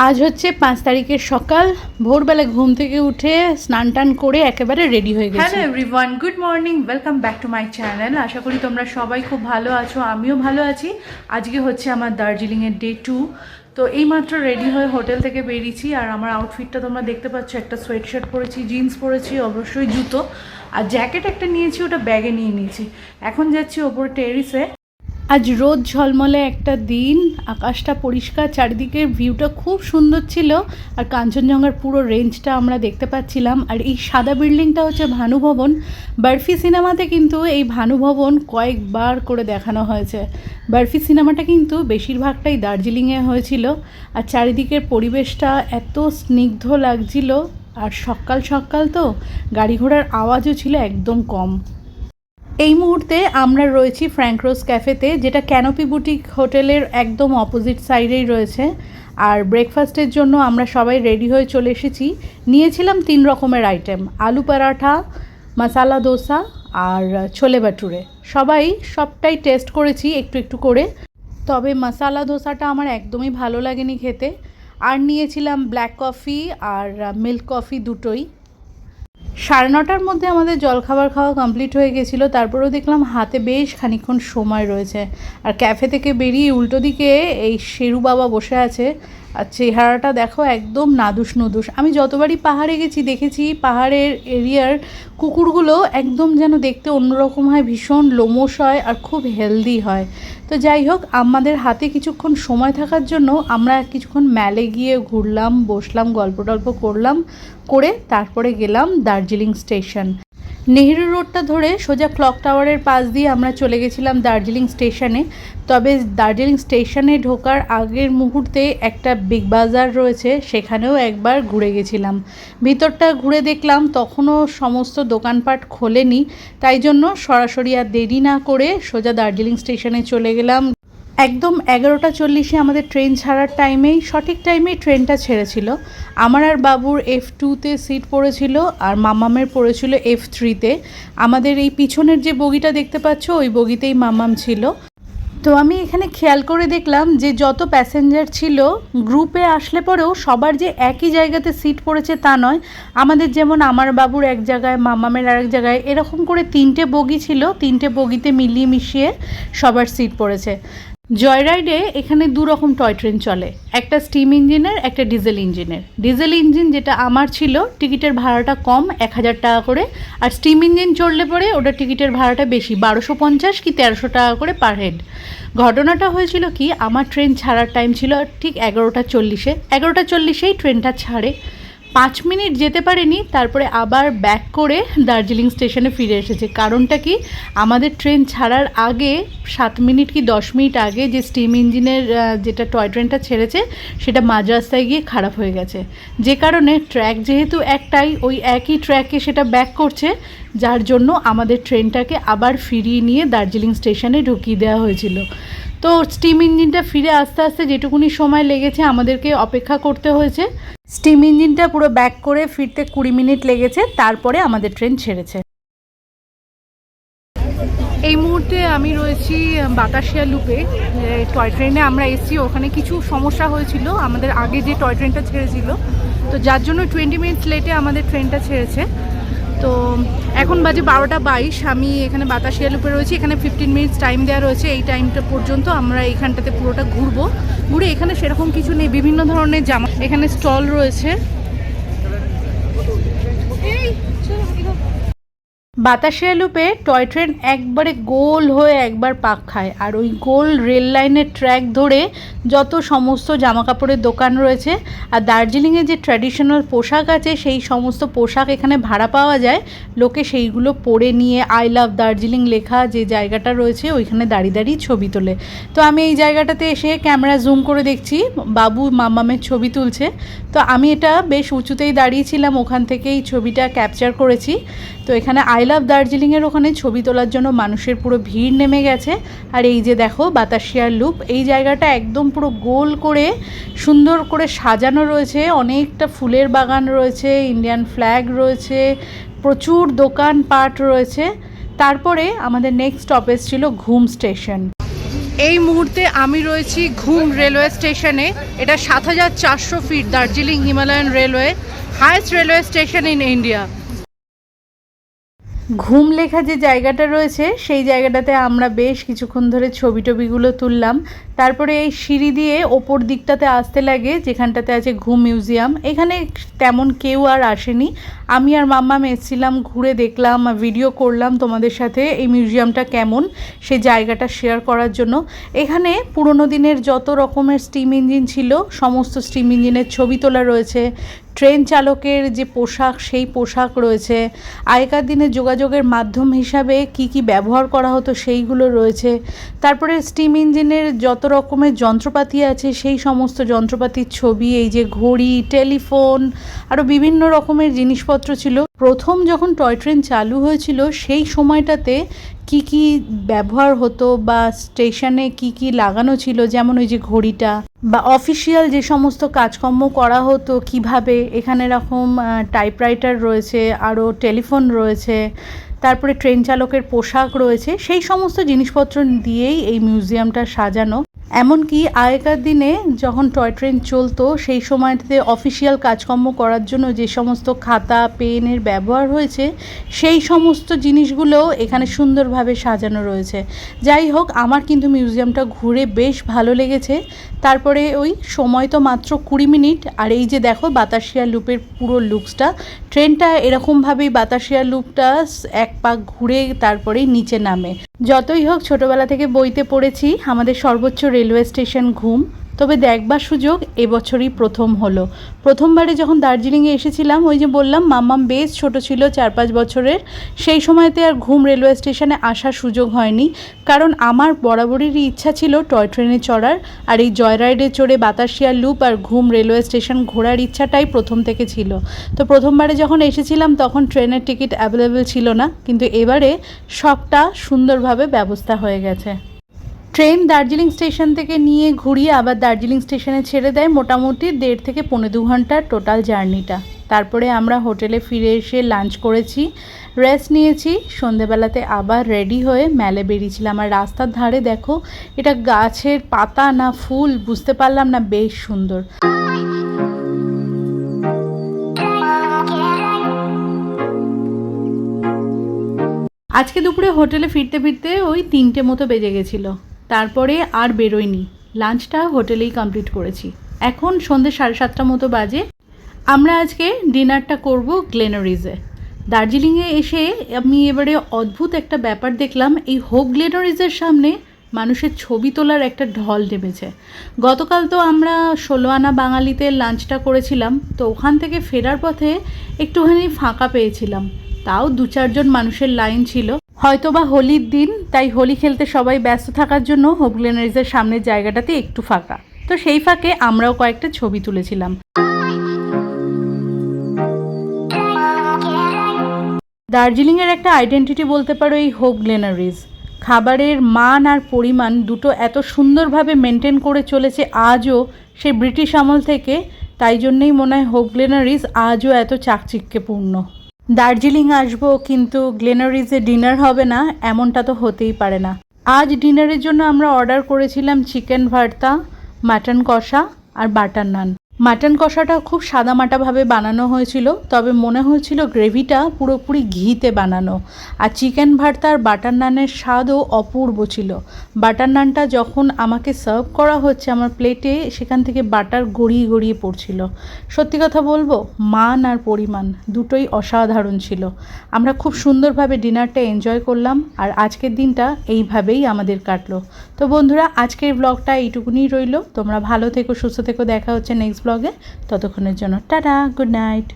আজ হচ্ছে 5 তারিখের সকাল, ভোরবেলা ঘুম থেকে উঠে স্নান টান করে একেবারে রেডি হয়ে গেছি। Hello everyone, good morning, welcome back to my channel. আশা করি তোমরা সবাই খুব ভালো আছো, আমিও ভালো আছি। আজকে হচ্ছে আমার দার্জিলিংয়ের ডে 2। তো এইমাত্র রেডি হয়ে হোটেল থেকে বেরিয়েছি। আর আমার আউটফিটটা তোমরা দেখতে পাচ্ছ, একটা সোয়েট শার্ট পরেছি, জিন্স পরেছি, অবশ্যই জুতো, আর জ্যাকেট একটা নিয়েছি, ওটা ব্যাগে নিয়ে নিয়েছি। এখন যাচ্ছি ওপরে টেরিসে। আজ রোদ ঝলমলে একটা দিন, আকাশটা পরিষ্কার, চারিদিকের ভিউটা খুব সুন্দর ছিল, আর কাঞ্চনজঙ্ঘার পুরো রেঞ্জটা আমরা দেখতে পাচ্ছিলাম। আর এই সাদা বিল্ডিংটা হচ্ছে ভানুভবন। বরফি সিনেমাতে কিন্তু এই ভানুভবন কয়েকবার করে দেখানো হয়েছে। বরফি সিনেমাটা কিন্তু বেশিরভাগটাই দার্জিলিংয়ে হয়েছিল। আর চারিদিকের পরিবেশটা এত স্নিগ্ধ লাগছিল, আর সকাল সকাল তো গাড়ি ঘোড়ার আওয়াজও ছিল একদম কম। এই মুহূর্তে আমরা রয়েছি ফ্র্যাঙ্ক রোজ ক্যাফেতে, যেটা ক্যানোপি বুটিক হোটেলের একদম অপোজিট সাইডেই রয়েছে। আর ব্রেকফাস্টের জন্য আমরা সবাই রেডি হয়ে চলে এসেছি। নিয়েছিলাম 3 রকমের আইটেম, আলু পরাঠা, মশালা দোসা আর ছোলে ভাটুরে। সবটাই টেস্ট করেছি একটু একটু করে, তবে মশালা দোসাটা আমার একদমই ভালো লাগেনি খেতে। আর নিয়েছিলাম ব্ল্যাক কফি আর মিল্ক কফি, দুটোই। 9:30টার মধ্যে আমাদের জলখাবার খাওয়া কমপ্লিট হয়ে গেছিলো। তারপরেও দেখলাম হাতে বেশ খানিকক্ষণ সময় রয়েছে। আর ক্যাফে থেকে বেরিয়ে উল্টো দিকে এই শেরু বাবা বসে আছে, আর চেহারাটা দেখো একদম নাদুস নুদুস। আমি যতবারই পাহাড়ে গেছি দেখেছি পাহাড়ের এরিয়ার কুকুরগুলো একদম যেন দেখতে অন্যরকম হয়, ভীষণ লোমশ হয় আর খুব হেলদি হয়। তো যাই হোক, আমাদের হাতে কিছুক্ষণ সময় থাকার জন্য আমরা কিছুক্ষণ ম্যালে গিয়ে ঘুরলাম, বসলাম, গল্প টল্প করে তারপরে গেলাম দার্জিলিং স্টেশন। নেহেরু রোডটা ধরে সোজা ক্লক টাওয়ারের পাশ দিয়ে আমরা চলে গেছিলাম দার্জিলিং স্টেশনে। তবে দার্জিলিং স্টেশনে ঢোকার আগের মুহূর্তে একটা বিগ বাজার রয়েছে, সেখানেও একবার ঘুরে গেছিলাম। ভিতরটা ঘুরে দেখলাম তখনও সমস্ত দোকানপাট খোলেনি, তাই জন্য সরাসরি আর দেরি না করে সোজা দার্জিলিং স্টেশনে চলে গেলাম। একদম 11:40-এ আমাদের ট্রেন ছাড়ার সঠিক টাইমেই ট্রেনটা ছেড়েছিল। আমার আর বাবুর F2-তে সিট পড়েছিল, আর মাম্মামের পড়েছিল F3-তে। আমাদের এই পিছনের যে বগিটা দেখতে পাচ্ছ, ওই বগিতেই মাম্মাম ছিল। তো আমি এখানে খেয়াল করে দেখলাম যে যত প্যাসেঞ্জার ছিল, গ্রুপে আসলে পরেও সবার যে একই জায়গাতে সিট পড়েছে তা নয়। আমাদের যেমন আমার বাবুর এক জায়গায়, মাম্মামের আরেক জায়গায়, এরকম করে 3টে বগি ছিল। 3টে বগিতে মিলিয়ে মিশিয়ে সবার সিট পড়েছে। জয়রাইডে এখানে 2 রকম টয় ট্রেন চলে, একটা স্টিম ইঞ্জিনের, একটা ডিজেল ইঞ্জিনের। ডিজেল ইঞ্জিন যেটা আমার ছিল, টিকিটের ভাড়াটা কম, 1000 টাকা করে। আর স্টিম ইঞ্জিন চললে পরে ওটা টিকিটের ভাড়াটা বেশি, 1250 কি 1300 টাকা করে পার হেড। ঘটনাটা হয়েছিল কি, আমার ট্রেন ছাড়ার টাইম ছিল ঠিক 11:40-এ। 11:40-এই ট্রেনটা ছাড়ে, 5 মিনিট যেতে পারেনি, তারপরে আবার ব্যাক করে দার্জিলিং স্টেশনে ফিরে এসেছে। কারণটা কি, আমাদের ট্রেন ছাড়ার আগে 7 মিনিট কি 10 মিনিট আগে যে স্টিম ইঞ্জিনের যেটা টয় ট্রেনটা ছেড়েছে, সেটা মাঝ রাস্তায় গিয়ে খারাপ হয়ে গেছে। যে কারণে ট্র্যাক যেহেতু একটাই, ওই একই ট্র্যাকে সেটা ব্যাক করছে, যার জন্য আমাদের ট্রেনটাকে আবার ফিরিয়ে নিয়ে দার্জিলিং স্টেশনে ঢুকিয়ে দেওয়া হয়েছিল। তো স্টিম ইঞ্জিনটা ফিরে আস্তে আস্তে যেটুকুনি সময় লেগেছে আমাদেরকে অপেক্ষা করতে হয়েছে। স্টিম ইঞ্জিনটা পুরো ব্যাক করে ফিরতে 20 মিনিট লেগেছে, তারপরে আমাদের ট্রেন ছেড়েছে। এই মুহূর্তে আমি রয়েছি বাতাসিয়া লুপে। টয় ট্রেনে আমরা এসেছি, ওখানে কিছু সমস্যা হয়েছিল আমাদের আগে যে টয় ট্রেনটা ছেড়েছিল, তো যার জন্য 20 মিনিটস লেটে আমাদের ট্রেনটা ছেড়েছে। তো এখন বাজে 12:22, আমি এখানে বাতাসিয়া লুপে রয়েছি। এখানে 15 মিনিটস টাইম দেওয়া রয়েছে। এই টাইমটা পর্যন্ত আমরা এইখানটাতে পুরোটা ঘুরে এখানে সেরকম কিছু নেই, বিভিন্ন ধরনের জামা এখানে স্টল রয়েছে। বাতাসিয়া লুপে টয় ট্রেন একবারে গোল হয়ে একবার পাক খায়, আর ওই গোল রেল লাইনের ট্র্যাক ধরে যত সমস্ত জামা কাপড়ের দোকান রয়েছে, আর দার্জিলিংয়ে যে ট্র্যাডিশনাল পোশাক আছে, সেই সমস্ত পোশাক এখানে ভাড়া পাওয়া যায়। লোকে সেইগুলো পরে নিয়ে আই লাভ দার্জিলিং লেখা যে জায়গাটা রয়েছে, ওইখানে দাঁড়িয়ে দাঁড়িয়ে ছবি তোলে। তো আমি এই জায়গাটাতে এসে ক্যামেরা জুম করে দেখছি বাবু মাম্মামের ছবি তুলছে। তো আমি এটা বেশ উঁচুতেই দাঁড়িয়েছিলাম, ওখান থেকেই ছবিটা ক্যাপচার করেছি। তো এখানে আই লাভ দার্জিলিংয়ের ওখানে ছবি তোলার জন্য মানুষের পুরো ভিড় নেমে গেছে। আর এই যে দেখো বাতাসিয়ার লুপ, এই জায়গাটা একদম পুরো গোল করে সুন্দর করে সাজানো রয়েছে। অনেকটা ফুলের বাগান রয়েছে, ইন্ডিয়ান ফ্ল্যাগ রয়েছে, প্রচুর দোকানপাট রয়েছে। তারপরে আমাদের নেক্সট স্টপেজ ছিল ঘুম স্টেশন। এই মুহূর্তে আমি রয়েছি ঘুম রেলওয়ে স্টেশনে। এটা ৭৪০০ feet Darjeeling Himalayan railway, highest railway station in India. Ghum লেখা যে জায়গাটা রয়েছে সেই জায়গাটাতে আমরা বেশ কিছুক্ষণ ধরে ছবি টবিগুলো তুললাম। তারপরে এই সিঁড়ি দিয়ে ওপর দিকটাতে আসতে লাগে যেখানটাতে আছে ঘুম মিউজিয়াম। এখানে তেমন কেউ আর আসেনি, আমি আর মাম্মাম এসেছিলাম, ঘুরে দেখলাম, ভিডিও করলাম তোমাদের সাথে এই মিউজিয়ামটা কেমন সেই জায়গাটা শেয়ার করার জন্য। এখানে পুরোনো দিনের যত রকমের স্টিম ইঞ্জিন ছিল সমস্ত স্টিম ইঞ্জিনের ছবি তোলা রয়েছে। ট্রেন চালকের যে পোশাক সেই পোশাক রয়েছে। আগেকার দিনে যোগাযোগের মাধ্যম হিসাবে কি কি ব্যবহার করা হতো সেইগুলো রয়েছে। তারপরে স্টিম ইঞ্জিনের যত রকমের যন্ত্রপাতি আছে সেই সমস্ত যন্ত্রপাতির ছবি, এই যে ঘড়ি, টেলিফোন, আরও বিভিন্ন রকমের জিনিসপত্র ছিল। প্রথম যখন টয় ট্রেন চালু হয়েছিল সেই সময়টাতে কি কি ব্যবহার হতো বা স্টেশনে কি কি লাগানো ছিল, যেমন ওই যে ঘড়িটা, বা অফিসিয়াল যে সমস্ত কাজকর্ম করা হতো কিভাবে। এখানে এরকম টাইপরাইটার রয়েছে, আরও টেলিফোন রয়েছে, তারপরে ট্রেন চালকের পোশাক রয়েছে, সেই সমস্ত জিনিসপত্র দিয়েই এই মিউজিয়ামটা সাজানো। এমনকি আগেকার দিনে যখন টয় ট্রেন চলতো সেই সময়টাতে অফিসিয়াল কাজকর্ম করার জন্য যে সমস্ত খাতা পেনের ব্যবহার হয়েছে সেই সমস্ত জিনিসগুলো এখানে সুন্দরভাবে সাজানো রয়েছে। যাই হোক, আমার কিন্তু মিউজিয়ামটা ঘুরে বেশ ভালো লেগেছে। তারপরে ওই সময় তো মাত্র 20 মিনিট, আর এই যে দেখো বাতাসিয়া লুপের পুরো লুকসটা, ট্রেনটা এরকমভাবেই বাতাসিয়া লুপটা এক পাক ঘুরে তারপরেই নিচে নামে। যতই হোক, ছোটোবেলা থেকে বইতে পড়েছি আমাদের সর্বোচ্চ রেলওয়ে স্টেশন ঘুম, তবে দেখবার সুযোগ এবছরই প্রথম হলো। প্রথমবারে যখন দার্জিলিংয়ে এসেছিলাম, ওই যে বললাম মাম্মাম বেশ ছোট ছিল, 4-5 বছরের, সেই সময়তে আর ঘুম রেলওয়ে স্টেশনে আসার সুযোগ হয়নি। কারণ আমার বরাবরেরই ইচ্ছা ছিল টয় ট্রেনে চড়ার, আর এই জয় রাইডে চড়ে বাতাসিয়া লুপ আর ঘুম রেলওয়ে স্টেশন ঘোরার ইচ্ছাটাই প্রথম থেকে ছিল। তো প্রথমবারে যখন এসেছিলাম তখন ট্রেনের টিকিট অ্যাভেলেবেল ছিল না, কিন্তু এবারে সবটা সুন্দরভাবে ব্যবস্থা হয়ে গেছে। ট্রেন দার্জিলিং স্টেশন থেকে নিয়ে ঘুরিয়ে আবার দার্জিলিং স্টেশনে ছেড়ে দেয়। মোটামুটি 1.5 থেকে 2.25 ঘন্টার টোটাল জার্নিটা। তারপরে আমরা হোটেলে ফিরে এসে লাঞ্চ করেছি, রেস্ট নিয়েছি। সন্ধেবেলাতে আবার রেডি হয়ে মেলে বেরিয়েছিলাম। আর রাস্তার ধারে দেখো, এটা গাছের পাতা না ফুল বুঝতে পারলাম না, বেশ সুন্দর। আজকে দুপুরে হোটেলে ফিরতে ফিরতে ওই 3টে মতো বেজে গেছিলো। তারপরে আর বেরোয়নি, লাঞ্চটা হোটেলেই কমপ্লিট করেছি। এখন সন্ধ্যে 7:30 মতো বাজে। আমরা আজকে ডিনারটা করব গ্লেনারিজে। দার্জিলিংয়ে এসে আমি এবারে অদ্ভুত একটা ব্যাপার দেখলাম, এই হোপ গ্লেনারিজের সামনে মানুষের ছবি তোলার একটা ঢল নেমেছে। গতকাল তো আমরা 16 আনা বাঙালিতে লাঞ্চটা করেছিলাম, তো ওখান থেকে ফেরার পথে একটুখানি ফাঁকা পেয়েছিলাম, তাও 2-4 জন মানুষের লাইন ছিল। হয়তোবা হোলির দিন, তাই হোলি খেলতে সবাই ব্যস্ত থাকার জন্য হোপ গ্লেনারিজের সামনের জায়গাটাতে একটু ফাঁকা। তো সেই ফাঁকে আমরাও কয়েকটা ছবি তুলেছিলাম। দার্জিলিংয়ের একটা আইডেন্টিটি বলতে পারো এই হোপ গ্লেনারিজ। খাবারের মান আর পরিমাণ দুটো এত সুন্দরভাবে মেনটেন করে চলেছে আজও, সেই ব্রিটিশ আমল থেকে। তাই জন্যেই মনে হয় হোপ গ্লেনারিজ আজও এত চাকচিক্যপূর্ণ। দার্জিলিং আসবো কিন্তু গ্লেনারিজে ডিনার হবে না, এমনটা তো হতেই পারে না। আজ ডিনারের জন্য আমরা অর্ডার করেছিলাম চিকেন ভর্তা, মাটন কষা আর বাটার নান। মাটন কষাটা খুব সাদামাটাভাবে বানানো হয়েছিল, তবে মনে হয়েছিল গ্রেভিটা পুরোপুরি ঘিতে বানানো। আর চিকেন ভর্তা আর বাটার নানের স্বাদও অপূর্ব ছিল। বাটার নানটা যখন আমাকে সার্ভ করা হচ্ছে আমার প্লেটে, সেখান থেকে বাটার গড়িয়ে গড়িয়ে পড়ছিল। সত্যি কথা বলবো, মান আর পরিমাণ দুটোই অসাধারণ ছিল। আমরা খুব সুন্দরভাবে ডিনারটা এনজয় করলাম, আর আজকের দিনটা এইভাবেই আমাদের কাটলো। তো বন্ধুরা, আজকের ব্লগটা এইটুকুনি রইল। তোমরা ভালো থেকো, সুস্থ থেকো, দেখা হচ্ছে নেক্সট ব্লগে। ততক্ষণের জন্য টাটা, গুড নাইট।